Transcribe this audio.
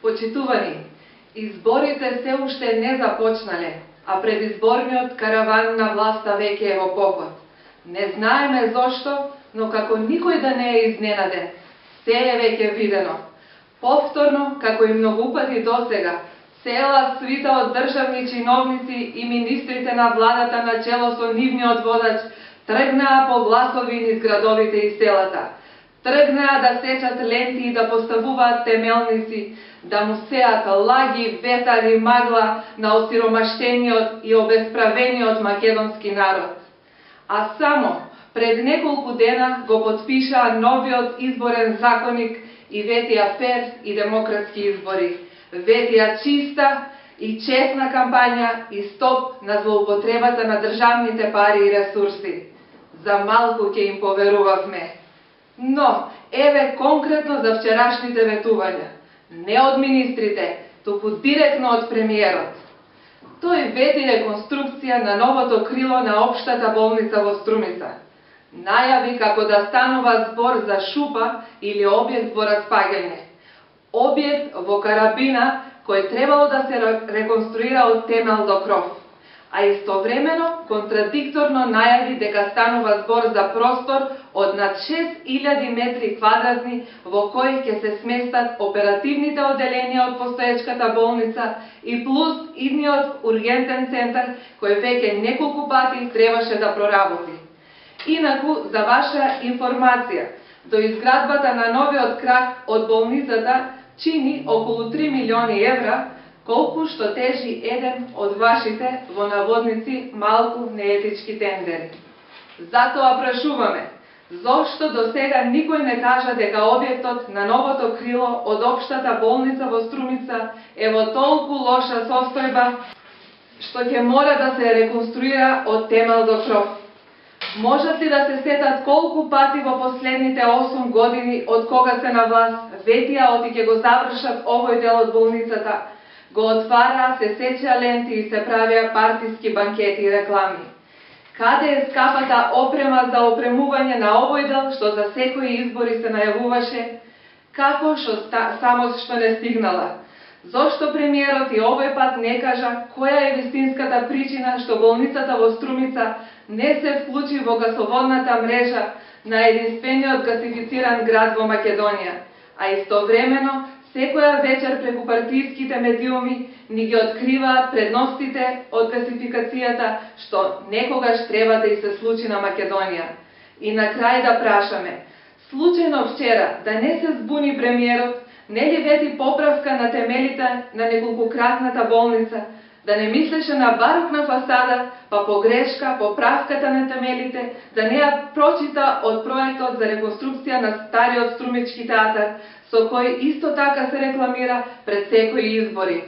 Почитувани, изборите се уште не започнале, а предизборниот караван на власта веќе е во поход. Не знаеме зошто, но како никој да не е изненаден, се е веќе видено. Повторно, како и многу пати досега, цела свита од државни чиновници и министрите на владата на чело со нивниот водач тргнаа по гласови низ градовите и селата. Тргнаа да сечат ленти и да поставуваат темелници, да му сеат лаги, ветар и магла на осиромаштениот и обесправениот македонски народ. А само пред неколку дена го потпишаа новиот изборен законник и ветија фер и демократски избори. Ветија чиста и честна кампања и стоп на злоупотребата на државните пари и ресурси. За малку ќе им поверувавме. Но, еве конкретно за вчерашните ветувања. Не од министрите, туку директно од премиерот. Тој вети реконструкција на новото крило на општата болница во Струмица. Најави како да станува збор за шупа или објект во распаѓање. Објект во карабина кој требало да се реконструира од темел до кров. А истовремено контрадикторно најави дека станува збор за простор од над 6000 метри квадратни во кој ќе се сместат оперативните оделенија од постоечката болница и плюс идниот ургентен центар кој веќе неколку пати требаше да проработи. Инаку, за ваша информација, до изградбата на новиот крак од болницата чини околу 3 милиони евра, колку што тежи еден од вашите, во наводници, малку неетички тендери. Затоа прашуваме, зошто до сега никој не кажа дека објектот на новото крило од општата болница во Струмица е во толку лоша состојба, што ќе мора да се реконструира од темел до кров. Можат ли да се сетат колку пати во последните 8 години од кога се на власт ветија оти ќе го завршат овој дел од болницата, го отвараа, се сечеа ленти и се правеа партиски банкети и реклами. Каде е скапата опрема за опремување на овој дел што за секои избори се најавуваше? Како само што не стигнала? Зошто премиерот и овој пат не кажа која е вистинската причина што болницата во Струмица не се вклучи во гасоводната мрежа на единствениот гасифициран град во Македонија, а истовремено секоја вечер преку партиските медиуми ни ги откриваат предностите од гасификацијата што некогаш треба да и се случи на Македонија. И на крај да прашаме, случајно вчера да не се збуни премиерот, нели вети поправка на темелите на неколкократната болница, да не мислеше на барокна фасада, па погрешка, поправката на темелите, да не ја прочита од проектот за реконструкција на стариот Струмички театар, со кој исто така се рекламира пред секои избори.